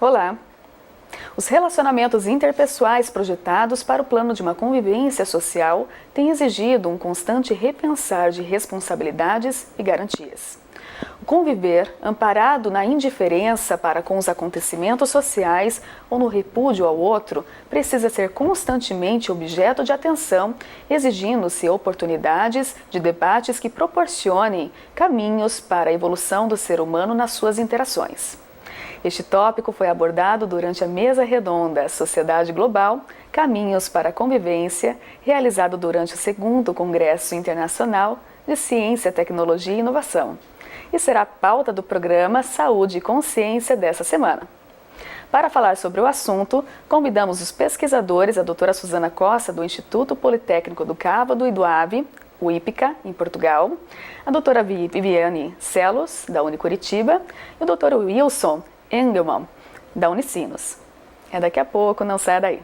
Olá! Os relacionamentos interpessoais projetados para o plano de uma convivência social têm exigido um constante repensar de responsabilidades e garantias. O conviver, amparado na indiferença para com os acontecimentos sociais ou no repúdio ao outro, precisa ser constantemente objeto de atenção, exigindo-se oportunidades de debates que proporcionem caminhos para a evolução do ser humano nas suas interações. Este tópico foi abordado durante a Mesa Redonda Sociedade Global, Caminhos para a Convivência, realizado durante o 2º Congresso Internacional de Ciência, Tecnologia e Inovação, e será a pauta do programa Saúde e Consciência dessa semana. Para falar sobre o assunto, convidamos os pesquisadores, a doutora Suzana Costa, do Instituto Politécnico do Cávado e do AVE, o IPCA, em Portugal, a doutora Viviane Celos, da Unicuritiba, e o doutor Wilson Engelmann, da Unicinos. É daqui a pouco, não saia daí.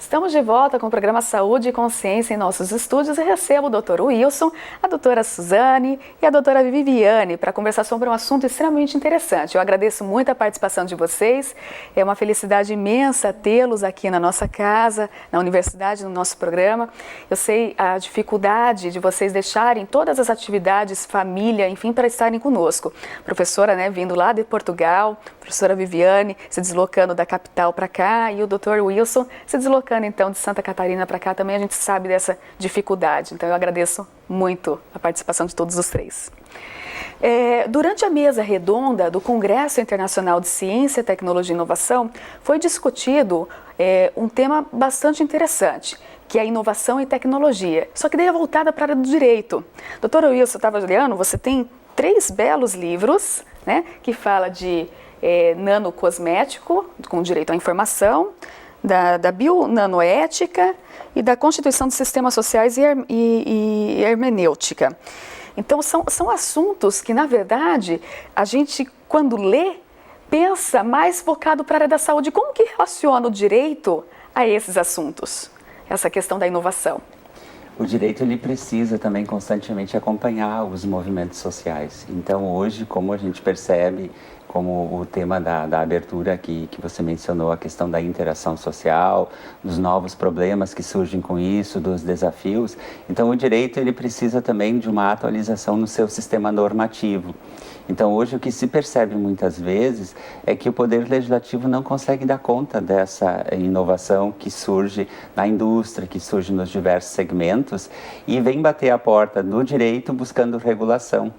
Estamos de volta com o programa Saúde e Consciência em nossos estúdios e recebo o Dr. Wilson, a doutora Suzane e a doutora Viviane para conversar sobre um assunto extremamente interessante. Eu agradeço muito a participação de vocês, é uma felicidade imensa tê-los aqui na nossa casa, na universidade, no nosso programa. Eu sei a dificuldade de vocês deixarem todas as atividades, família, enfim, para estarem conosco. Professora, vindo lá de Portugal, professora Viviane se deslocando da capital para cá e o Dr. Wilson se deslocando então de Santa Catarina para cá também. A gente sabe dessa dificuldade, então eu agradeço muito a participação de todos os três. Durante a mesa redonda do Congresso Internacional de Ciência, Tecnologia e Inovação, foi discutido um tema bastante interessante, que é a inovação e tecnologia, só que daí é voltada para a área do direito. Doutora Wilson, estava olhando, você tem 3 belos livros, que fala de nanocosmético, com direito à informação, da bionanoética e da constituição de sistemas sociais e hermenêutica. Então, são assuntos que, na verdade, a gente, quando lê, pensa mais focado para a área da saúde. Como que relaciona o direito a esses assuntos, essa questão da inovação? O direito ele precisa também constantemente acompanhar os movimentos sociais. Então, hoje, como a gente percebe, como o tema da abertura que você mencionou, a questão da interação social, dos novos problemas que surgem com isso, dos desafios. Então, o direito ele precisa também de uma atualização no seu sistema normativo. Então, hoje, o que se percebe muitas vezes é que o Poder Legislativo não consegue dar conta dessa inovação que surge na indústria, que surge nos diversos segmentos e vem bater a porta do direito buscando regulação.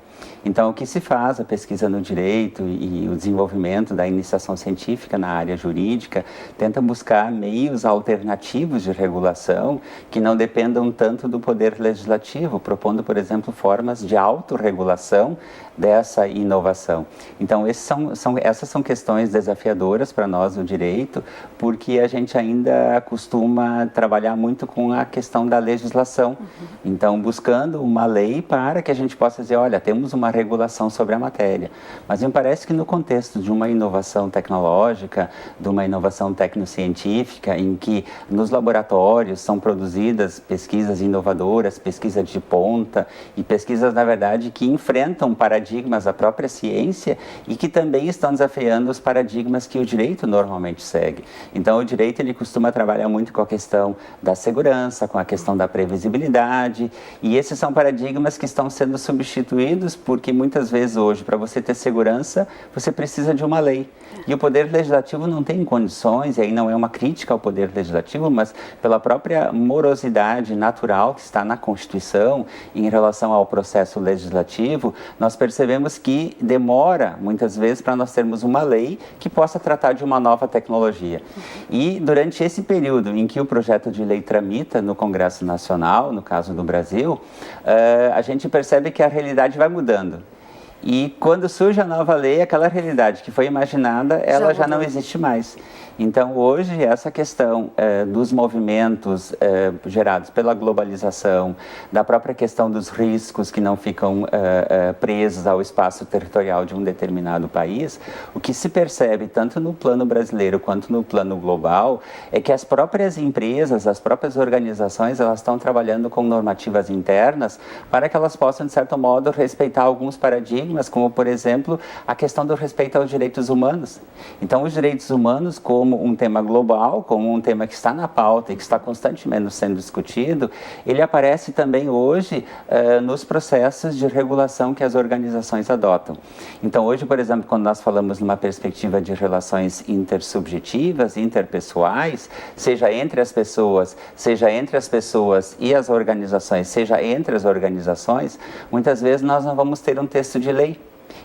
Então, o que se faz, a pesquisa no direito e o desenvolvimento da iniciação científica na área jurídica, tenta buscar meios alternativos de regulação que não dependam tanto do poder legislativo, propondo, por exemplo, formas de autorregulação dessa inovação. Então, essas são questões desafiadoras para nós do direito, porque a gente ainda costuma trabalhar muito com a questão da legislação. Então, buscando uma lei para que a gente possa dizer, olha, temos uma regulação sobre a matéria. Mas me parece que no contexto de uma inovação tecnológica, de uma inovação tecnocientífica, em que nos laboratórios são produzidas pesquisas inovadoras, pesquisas de ponta e pesquisas, na verdade, que enfrentam paradigmas da própria ciência e que também estão desafiando os paradigmas que o direito normalmente segue. Então, o direito ele costuma trabalhar muito com a questão da segurança, com a questão da previsibilidade, e esses são paradigmas que estão sendo substituídos porque muitas vezes hoje, para você ter segurança, você precisa de uma lei. E o Poder Legislativo não tem condições, e aí não é uma crítica ao Poder Legislativo, mas pela própria morosidade natural que está na Constituição em relação ao processo legislativo, nós percebemos que demora, muitas vezes, para nós termos uma lei que possa tratar de uma nova tecnologia. E durante esse período em que o projeto de lei tramita no Congresso Nacional, no caso do Brasil, a gente percebe que a realidade vai mudando. E quando surge a nova lei, aquela realidade que foi imaginada, ela já não existe mais. Então, hoje, essa questão dos movimentos gerados pela globalização, da própria questão dos riscos que não ficam presos ao espaço territorial de um determinado país, o que se percebe tanto no plano brasileiro quanto no plano global é que as próprias empresas, as próprias organizações, elas estão trabalhando com normativas internas para que elas possam, de certo modo, respeitar alguns paradigmas, como, por exemplo, a questão do respeito aos direitos humanos. Então, os direitos humanos, como um tema global, como um tema que está na pauta e que está constantemente sendo discutido, ele aparece também hoje nos processos de regulação que as organizações adotam. Então, hoje, por exemplo, quando nós falamos numa perspectiva de relações intersubjetivas, interpessoais, seja entre as pessoas e as organizações, seja entre as organizações, muitas vezes nós não vamos ter um texto de lei.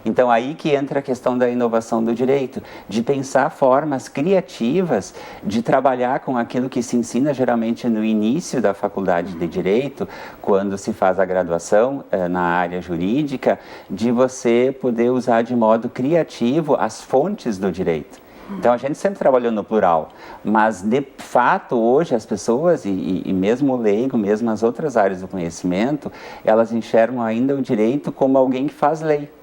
Então, aí que entra a questão da inovação do direito, de pensar formas criativas de trabalhar com aquilo que se ensina geralmente no início da faculdade de Direito, quando se faz a graduação na área jurídica, de você poder usar de modo criativo as fontes do direito. Então, a gente sempre trabalhou no plural, mas, de fato, hoje as pessoas, e mesmo o leigo, mesmo as outras áreas do conhecimento, elas enxergam ainda o direito como alguém que faz lei.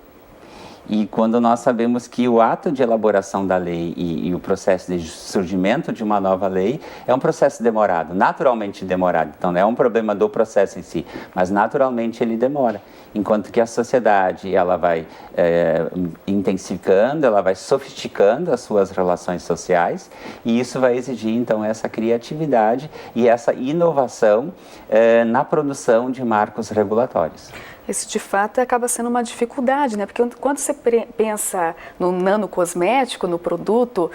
E quando nós sabemos que o ato de elaboração da lei e o processo de surgimento de uma nova lei é um processo demorado, naturalmente demorado. Então, não é um problema do processo em si, mas naturalmente ele demora. Enquanto que a sociedade, ela vai intensificando, ela vai sofisticando as suas relações sociais, e isso vai exigir, então, essa criatividade e essa inovação na produção de marcos regulatórios. Isso, de fato, acaba sendo uma dificuldade, né? Porque quando você pensa no nanocosmético, no produto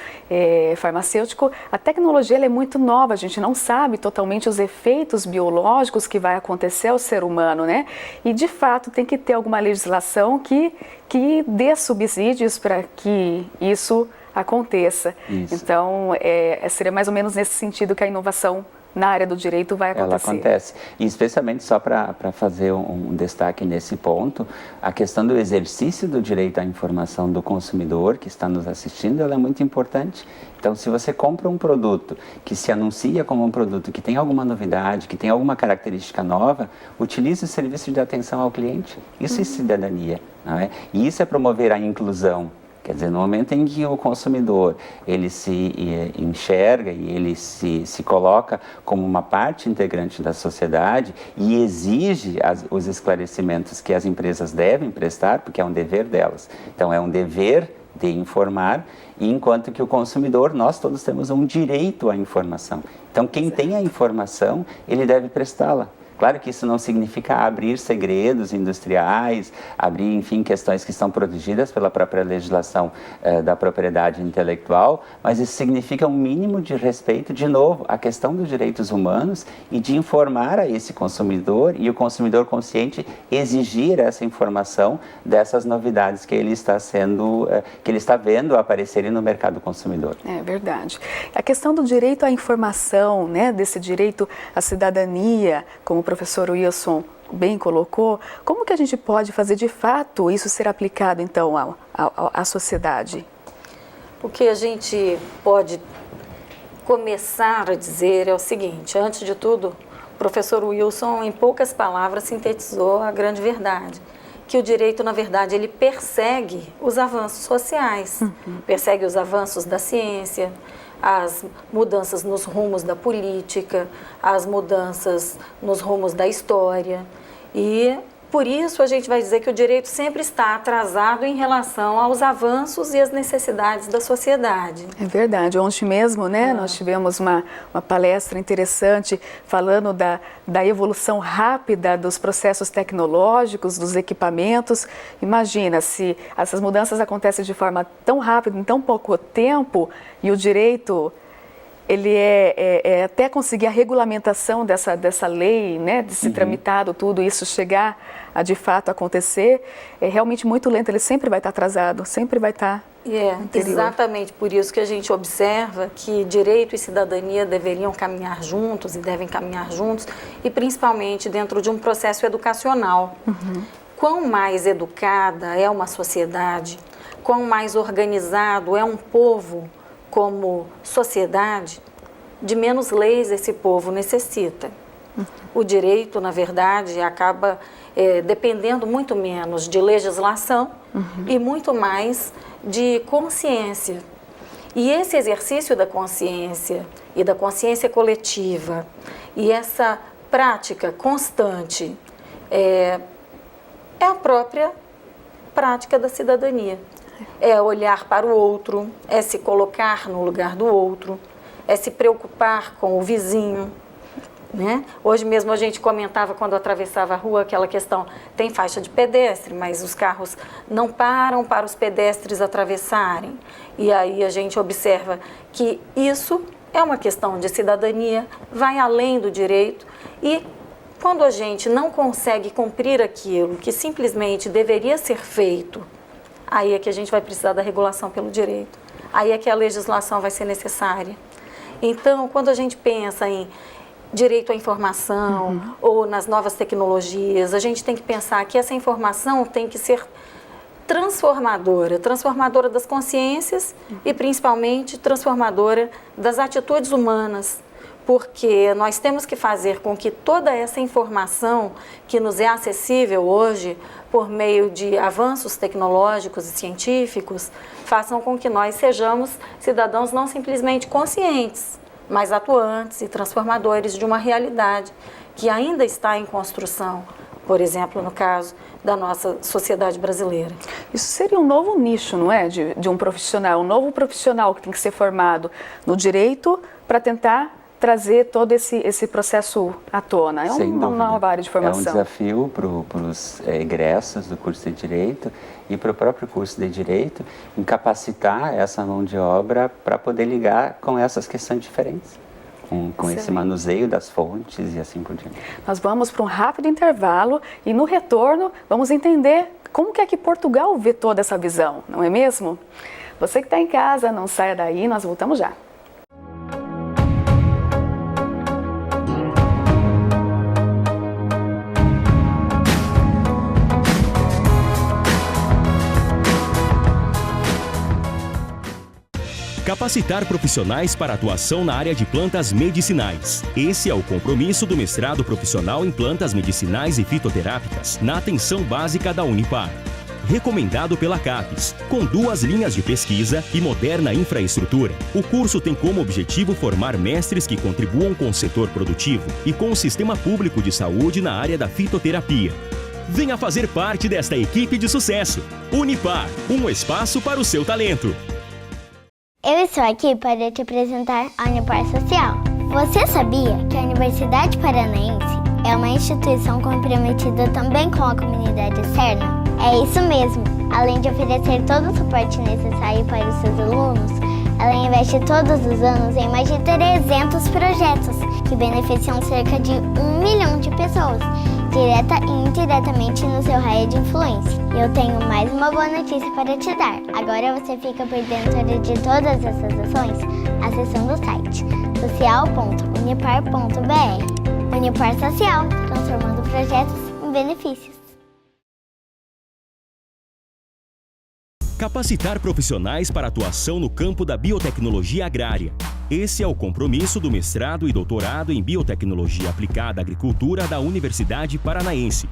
farmacêutico, a tecnologia ela é muito nova, a gente não sabe totalmente os efeitos biológicos que vai acontecer ao ser humano, né? E, de fato, tem que ter alguma legislação que dê subsídios para que isso aconteça. Isso. Então, seria mais ou menos nesse sentido que a inovação na área do direito vai acontecer. Ela acontece. E especialmente só para fazer um destaque nesse ponto, a questão do exercício do direito à informação do consumidor que está nos assistindo, ela é muito importante. Então, se você compra um produto que se anuncia como um produto que tem alguma novidade, que tem alguma característica nova, utilize o serviço de atenção ao cliente. Isso é cidadania, não é? E isso é promover a inclusão. Quer dizer, no momento em que o consumidor ele se enxerga e ele se coloca como uma parte integrante da sociedade e exige os esclarecimentos que as empresas devem prestar, porque é um dever delas. Então, é um dever de informar, enquanto que o consumidor, nós todos temos um direito à informação. Então, quem tem a informação, ele deve prestá-la. Claro que isso não significa abrir segredos industriais, abrir, enfim, questões que estão protegidas pela própria legislação da propriedade intelectual, mas isso significa um mínimo de respeito, de novo, à questão dos direitos humanos e de informar a esse consumidor e o consumidor consciente exigir essa informação dessas novidades que ele está vendo aparecerem no mercado consumidor. É verdade. A questão do direito à informação, né, desse direito à cidadania, como o professor Wilson bem colocou, como que a gente pode fazer de fato isso ser aplicado então à sociedade? O que a gente pode começar a dizer é o seguinte: antes de tudo, o professor Wilson, em poucas palavras, sintetizou a grande verdade, que o direito, na verdade, ele persegue os avanços sociais, persegue os avanços da ciência, as mudanças nos rumos da política, as mudanças nos rumos da história. E por isso a gente vai dizer que o direito sempre está atrasado em relação aos avanços e às necessidades da sociedade. É verdade. Ontem mesmo, né, nós tivemos uma palestra interessante falando da evolução rápida dos processos tecnológicos, dos equipamentos. Imagina se essas mudanças acontecem de forma tão rápida, em tão pouco tempo, e o direito ele até conseguir a regulamentação dessa lei, né, de se tramitado tudo, isso chegar a de fato acontecer, é realmente muito lento, ele sempre vai estar atrasado, sempre vai estar anterior. Exatamente por isso que a gente observa que direito e cidadania deveriam caminhar juntos e devem caminhar juntos, e principalmente dentro de um processo educacional. quão mais educada é uma sociedade, quão mais organizado é um povo como sociedade, de menos leis esse povo necessita. O direito, na verdade, acaba dependendo muito menos de legislação e muito mais de consciência. E esse exercício da consciência e da consciência coletiva e essa prática constante é a própria prática da cidadania. É olhar para o outro, é se colocar no lugar do outro, é se preocupar com o vizinho, né? Hoje mesmo a gente comentava quando atravessava a rua aquela questão, tem faixa de pedestre, mas os carros não param para os pedestres atravessarem. E aí a gente observa que isso é uma questão de cidadania, vai além do direito e quando a gente não consegue cumprir aquilo que simplesmente deveria ser feito, aí é que a gente vai precisar da regulação pelo direito, aí é que a legislação vai ser necessária. Então, quando a gente pensa em direito à informação ou nas novas tecnologias, a gente tem que pensar que essa informação tem que ser transformadora das consciências e principalmente transformadora das atitudes humanas, porque nós temos que fazer com que toda essa informação que nos é acessível hoje, por meio de avanços tecnológicos e científicos, façam com que nós sejamos cidadãos não simplesmente conscientes, mas atuantes e transformadores de uma realidade que ainda está em construção, por exemplo, no caso da nossa sociedade brasileira. Isso seria um novo nicho, não é? De um profissional, um novo profissional que tem que ser formado no direito para tentar trazer todo esse processo à tona. É uma nova área de formação. É um desafio para os egressos do curso de Direito e para o próprio curso de Direito em capacitar essa mão de obra para poder ligar com essas questões diferentes, com esse manuseio das fontes e assim por diante. Nós vamos para um rápido intervalo e no retorno vamos entender como que Portugal vê toda essa visão, não é mesmo? Você que está em casa, não saia daí, nós voltamos já. Capacitar profissionais para atuação na área de plantas medicinais. Esse é o compromisso do mestrado profissional em plantas medicinais e fitoterápicas na atenção básica da Unipar. Recomendado pela CAPES, com 2 linhas de pesquisa e moderna infraestrutura, o curso tem como objetivo formar mestres que contribuam com o setor produtivo e com o sistema público de saúde na área da fitoterapia. Venha fazer parte desta equipe de sucesso. Unipar, um espaço para o seu talento. Eu estou aqui para te apresentar a Unipar Social. Você sabia que a Universidade Paranaense é uma instituição comprometida também com a comunidade externa? É isso mesmo! Além de oferecer todo o suporte necessário para os seus alunos, ela investe todos os anos em mais de 300 projetos que beneficiam cerca de 1 milhão de pessoas, direta e indiretamente no seu raio de influência. E eu tenho mais uma boa notícia para te dar. Agora você fica por dentro de todas essas ações acessando o site social.unipar.br. Unipar Social, transformando projetos em benefícios. Capacitar profissionais para atuação no campo da biotecnologia agrária. Esse é o compromisso do mestrado e doutorado em Biotecnologia Aplicada à Agricultura da Universidade Paranaense.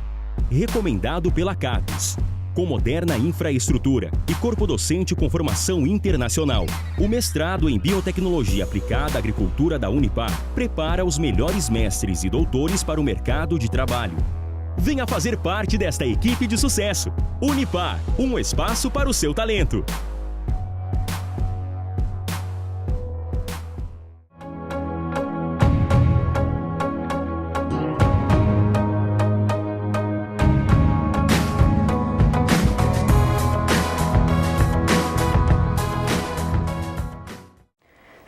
Recomendado pela CAPES. Com moderna infraestrutura e corpo docente com formação internacional. O mestrado em Biotecnologia Aplicada à Agricultura da Unipar prepara os melhores mestres e doutores para o mercado de trabalho. Venha fazer parte desta equipe de sucesso. Unipar, um espaço para o seu talento.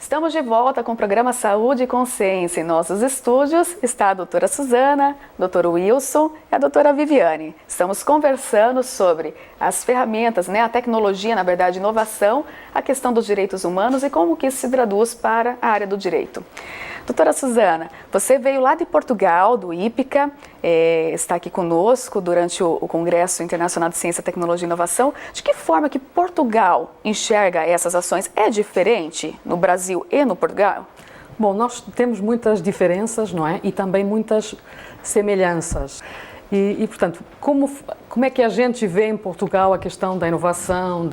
Estamos de volta com o programa Saúde e Consciência. Em nossos estúdios está a doutora Suzana, doutor Wilson e a doutora Viviane. Estamos conversando sobre as ferramentas, a tecnologia, na verdade, inovação, a questão dos direitos humanos e como que isso se traduz para a área do direito. Doutora Suzana, você veio lá de Portugal, do IPICA, está aqui conosco durante o Congresso Internacional de Ciência, Tecnologia e Inovação. De que forma que Portugal enxerga essas ações? É diferente no Brasil e no Portugal? Bom, nós temos muitas diferenças, não é? E também muitas semelhanças. Portanto, como é que a gente vê em Portugal a questão da inovação?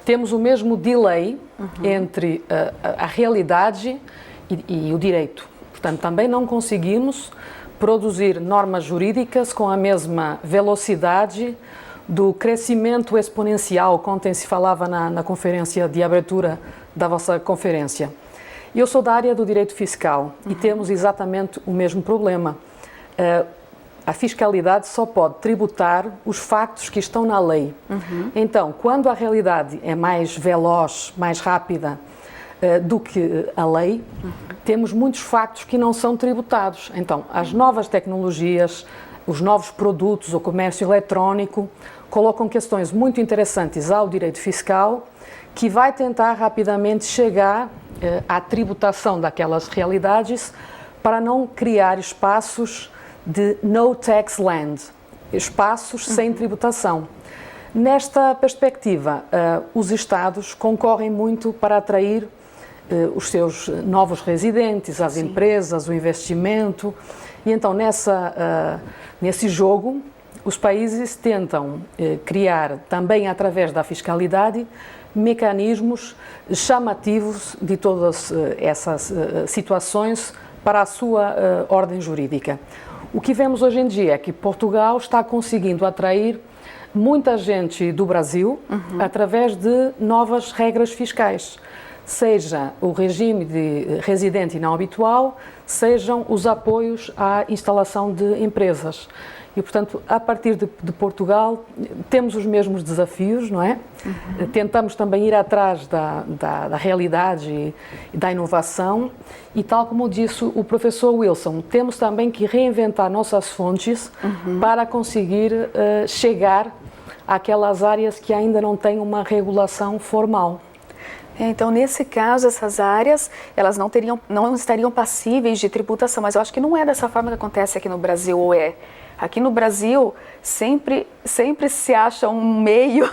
Temos o mesmo delay entre a realidade e o direito. Portanto, também não conseguimos produzir normas jurídicas com a mesma velocidade do crescimento exponencial, como se falava na conferência de abertura da vossa conferência. Eu sou da área do direito fiscal e temos exatamente o mesmo problema. A fiscalidade só pode tributar os factos que estão na lei. Então, quando a realidade é mais veloz, mais rápida do que a lei, temos muitos factos que não são tributados. Então, as novas tecnologias, os novos produtos, o comércio eletrónico, colocam questões muito interessantes ao direito fiscal, que vai tentar rapidamente chegar à tributação daquelas realidades para não criar espaços de no tax land, espaços sem tributação. Nesta perspectiva, os Estados concorrem muito para atrair os seus novos residentes, as empresas, o investimento, e então nesse jogo os países tentam criar também através da fiscalidade mecanismos chamativos de todas essas situações para a sua ordem jurídica. O que vemos hoje em dia é que Portugal está conseguindo atrair muita gente do Brasil através de novas regras fiscais, seja o regime de residente e não habitual, sejam os apoios à instalação de empresas. E, portanto, a partir de Portugal, temos os mesmos desafios, não é? Tentamos também ir atrás da realidade e da inovação e, tal como disse o professor Wilson, temos também que reinventar nossas fontes para conseguir chegar àquelas áreas que ainda não têm uma regulação formal. Então, nesse caso, essas áreas, elas não estariam passíveis de tributação, mas eu acho que não é dessa forma que acontece aqui no Brasil, ou é? Aqui no Brasil, sempre se acha um meio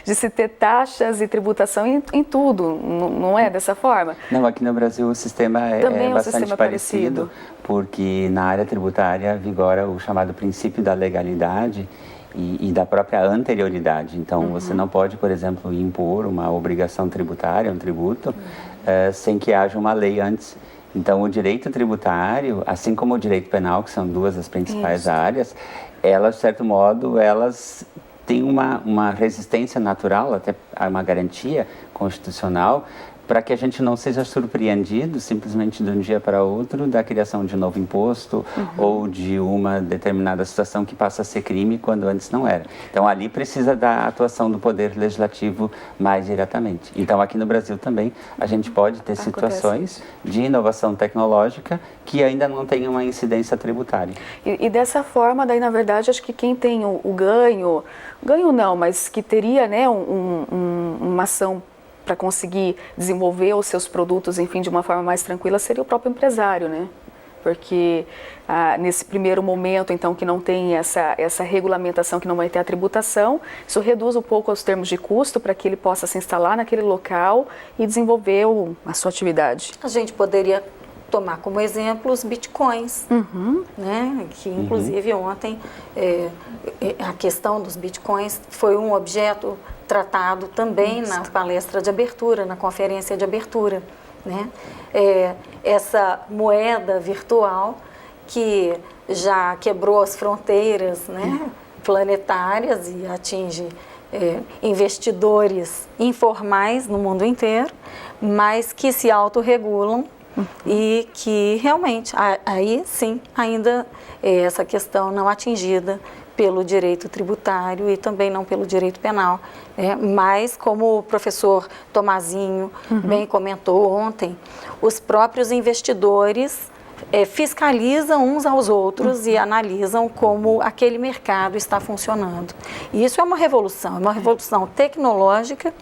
de se ter taxas e tributação em tudo, não é dessa forma? Não, aqui no Brasil o sistema é bastante parecido, porque na área tributária vigora o chamado princípio da legalidade e da própria anterioridade. Então, você não pode, por exemplo, impor uma obrigação tributária, um tributo, sem que haja uma lei antes. Então, o direito tributário, assim como o direito penal, que são duas das principais áreas, elas, de certo modo, elas têm uma resistência natural, até uma garantia constitucional, para que a gente não seja surpreendido simplesmente de um dia para outro da criação de um novo imposto ou de uma determinada situação que passa a ser crime quando antes não era. Então, ali precisa da atuação do Poder Legislativo mais diretamente. Então, aqui no Brasil também, a gente pode ter situações de inovação tecnológica que ainda não tem uma incidência tributária. E dessa forma, daí, na verdade, acho que quem tem o ganho não, mas que teria, né, uma ação para conseguir desenvolver os seus produtos, enfim, de uma forma mais tranquila, seria o próprio empresário, né? Porque nesse primeiro momento, então, que não tem essa regulamentação, que não vai ter a tributação, isso reduz um pouco os termos de custo para que ele possa se instalar naquele local e desenvolver a sua atividade. A gente poderia tomar como exemplo os bitcoins, né? Que inclusive ontem a questão dos bitcoins foi um objeto tratado também na palestra de abertura, na conferência de abertura, né? Essa moeda virtual que já quebrou as fronteiras, né, planetárias e atinge investidores informais no mundo inteiro, mas que se autorregulam e que realmente, aí sim, ainda essa questão não atingida pelo direito tributário e também não pelo direito penal, né? Mas, como o professor Tomazinho bem comentou ontem, os próprios investidores fiscalizam uns aos outros e analisam como aquele mercado está funcionando. E isso é uma revolução tecnológica,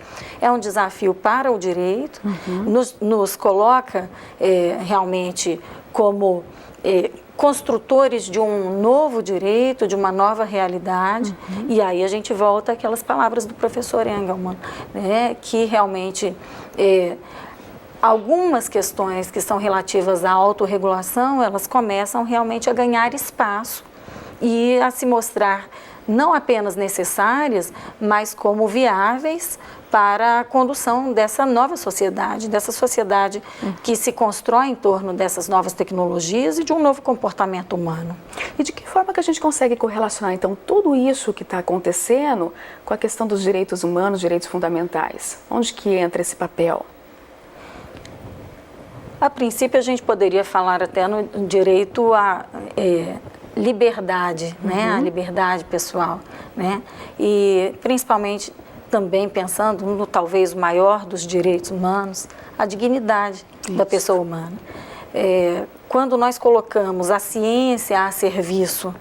é um desafio para o direito, nos coloca realmente como construtores de um novo direito, de uma nova realidade, e aí a gente volta àquelas palavras do professor Engelmann, né, que realmente algumas questões que são relativas à autorregulação, elas começam realmente a ganhar espaço e a se mostrar não apenas necessárias, mas como viáveis para a condução dessa nova sociedade, que se constrói em torno dessas novas tecnologias e de um novo comportamento humano. E de que forma que a gente consegue correlacionar, então, tudo isso que está acontecendo com a questão dos direitos humanos, direitos fundamentais? Onde que entra esse papel? A princípio, a gente poderia falar até no direito à liberdade, né? A liberdade pessoal, né? E principalmente também pensando no talvez o maior dos direitos humanos, a dignidade da pessoa humana. Quando nós colocamos a ciência a serviço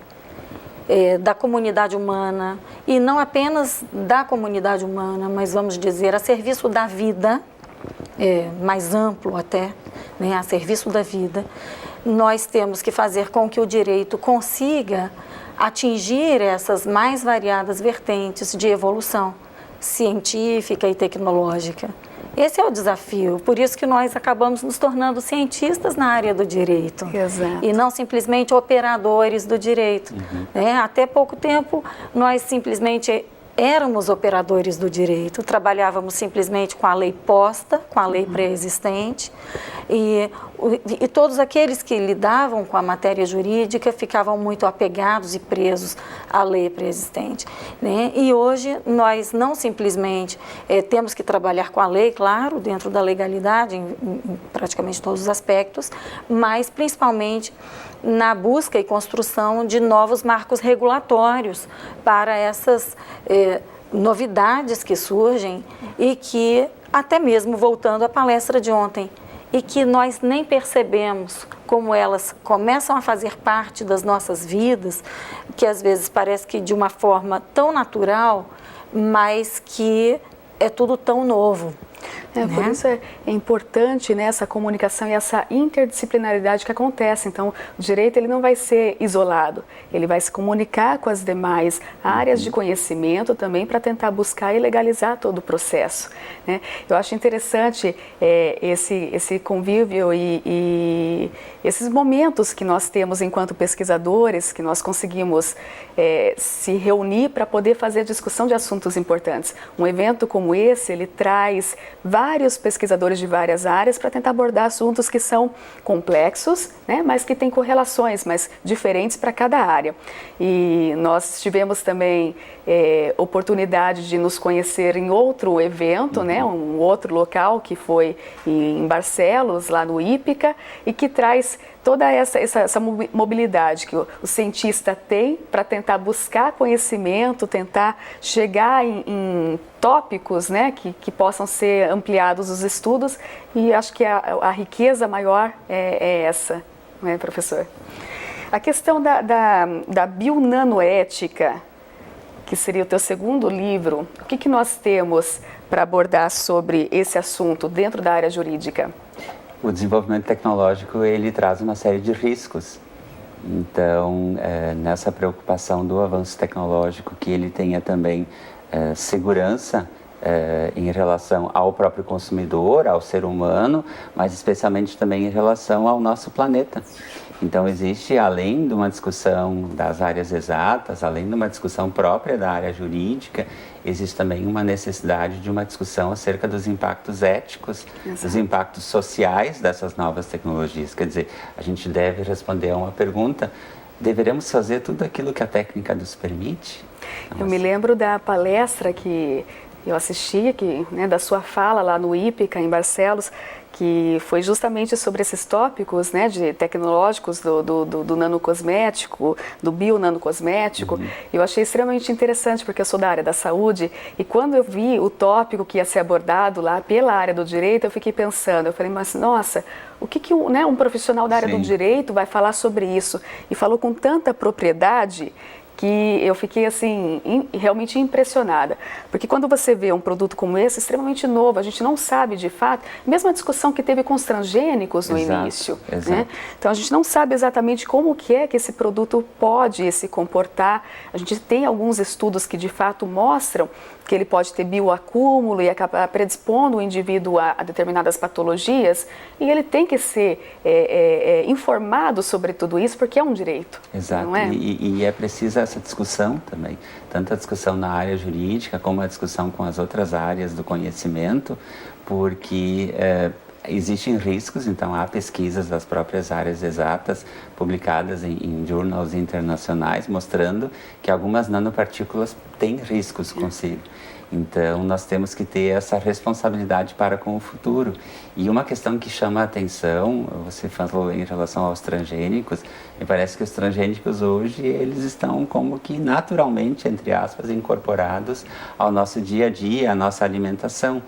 da comunidade humana, e não apenas da comunidade humana, mas vamos dizer a serviço da vida, mais amplo até, né, a serviço da vida, nós temos que fazer com que o direito consiga atingir essas mais variadas vertentes de evolução científica e tecnológica. Esse é o desafio, por isso que nós acabamos nos tornando cientistas na área do direito. Exato. E não simplesmente operadores do direito. Até pouco tempo, nós simplesmente éramos operadores do direito, trabalhávamos simplesmente com a lei posta, com a lei pré-existente, e todos aqueles que lidavam com a matéria jurídica ficavam muito apegados e presos à lei pré-existente, né? E hoje nós não simplesmente temos que trabalhar com a lei, claro, dentro da legalidade, em praticamente todos os aspectos, mas principalmente na busca e construção de novos marcos regulatórios para essas novidades que surgem e que, até mesmo voltando à palestra de ontem, e que nós nem percebemos como elas começam a fazer parte das nossas vidas, que às vezes parece que de uma forma tão natural, mas que é tudo tão novo. Por isso é importante, né, essa comunicação e essa interdisciplinaridade que acontece. Então, o direito ele não vai ser isolado, ele vai se comunicar com as demais áreas de conhecimento também para tentar buscar e legalizar todo o processo, né? Eu acho interessante esse convívio e esses momentos que nós temos enquanto pesquisadores, que nós conseguimos se reunir para poder fazer a discussão de assuntos importantes. Um evento como esse, ele traz vários pesquisadores de várias áreas para tentar abordar assuntos que são complexos, né, mas que têm correlações, mas diferentes para cada área. E nós tivemos também oportunidade de nos conhecer em outro evento, né, um outro local que foi em Barcelos, lá no IPICA, e que traz toda essa mobilidade que o cientista tem para tentar buscar conhecimento, tentar chegar em tópicos, né, que possam ser ampliados os estudos, e acho que a riqueza maior é essa, né, professor? A questão da bionanoética, que seria o teu segundo livro, o que nós temos para abordar sobre esse assunto dentro da área jurídica? O desenvolvimento tecnológico, ele traz uma série de riscos. Então, nessa preocupação do avanço tecnológico, que ele tenha também segurança em relação ao próprio consumidor, ao ser humano, mas especialmente também em relação ao nosso planeta. Então, existe, além de uma discussão das áreas exatas, além de uma discussão própria da área jurídica, existe também uma necessidade de uma discussão acerca dos impactos éticos, dos impactos sociais dessas novas tecnologias. Quer dizer, a gente deve responder a uma pergunta: deveremos fazer tudo aquilo que a técnica nos permite? Eu me lembro da palestra que Eu assisti aqui, né, da sua fala lá no IPICA, em Barcelos, que foi justamente sobre esses tópicos, né, de tecnológicos do nanocosmético, do bio-nanocosmético. Eu achei extremamente interessante, porque eu sou da área da saúde, e quando eu vi o tópico que ia ser abordado lá pela área do direito, eu fiquei pensando, eu falei, mas nossa, o que né, um profissional da área do direito vai falar sobre isso? E falou com tanta propriedade que eu fiquei assim realmente impressionada, porque quando você vê um produto como esse, extremamente novo, a gente não sabe de fato, mesmo a discussão que teve com os transgênicos no início, né? Então a gente não sabe exatamente como que é que esse produto pode se comportar. A gente tem alguns estudos que de fato mostram que ele pode ter bioacúmulo e acabar predispondo o indivíduo a determinadas patologias, e ele tem que ser informado sobre tudo isso, porque é um direito. Exato, não é? E é preciso essa discussão também, tanto a discussão na área jurídica, como a discussão com as outras áreas do conhecimento, porque existem riscos, então há pesquisas das próprias áreas exatas publicadas em journals internacionais mostrando que algumas nanopartículas têm riscos consigo. Então, nós temos que ter essa responsabilidade para com o futuro. E uma questão que chama a atenção, você falou em relação aos transgênicos, me parece que os transgênicos hoje, eles estão como que naturalmente, entre aspas, incorporados ao nosso dia a dia, à nossa alimentação.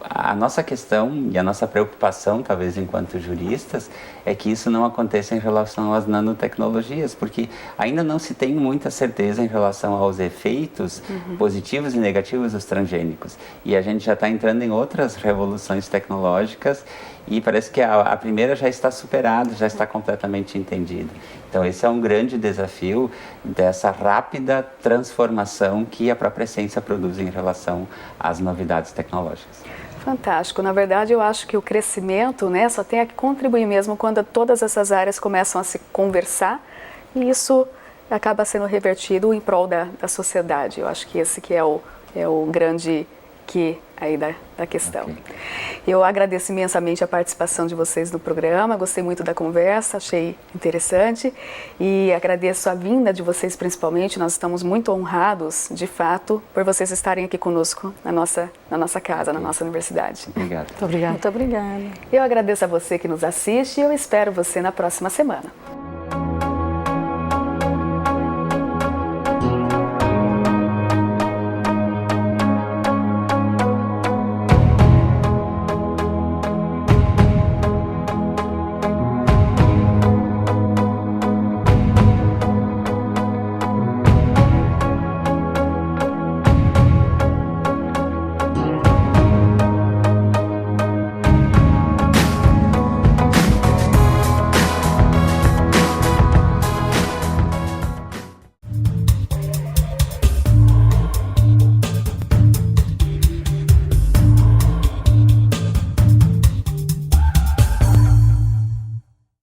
A nossa questão e a nossa preocupação, talvez enquanto juristas, é que isso não aconteça em relação às nanotecnologias, porque ainda não se tem muita certeza em relação aos efeitos positivos e negativos dos transgênicos. E a gente já está entrando em outras revoluções tecnológicas e parece que a primeira já está superada, já está completamente entendida. Então esse é um grande desafio dessa rápida transformação que a própria ciência produz em relação às novidades tecnológicas. Fantástico. Na verdade, eu acho que o crescimento, né, só tem a contribuir mesmo quando todas essas áreas começam a se conversar, e isso acaba sendo revertido em prol da sociedade. Eu acho que esse que é o grande que aí da questão. Okay. Eu agradeço imensamente a participação de vocês no programa, gostei muito da conversa, achei interessante, e agradeço a vinda de vocês principalmente. Nós estamos muito honrados, de fato, por vocês estarem aqui conosco na nossa casa, na nossa universidade. Obrigado. Muito obrigada. Muito obrigada. Eu agradeço a você que nos assiste e eu espero você na próxima semana.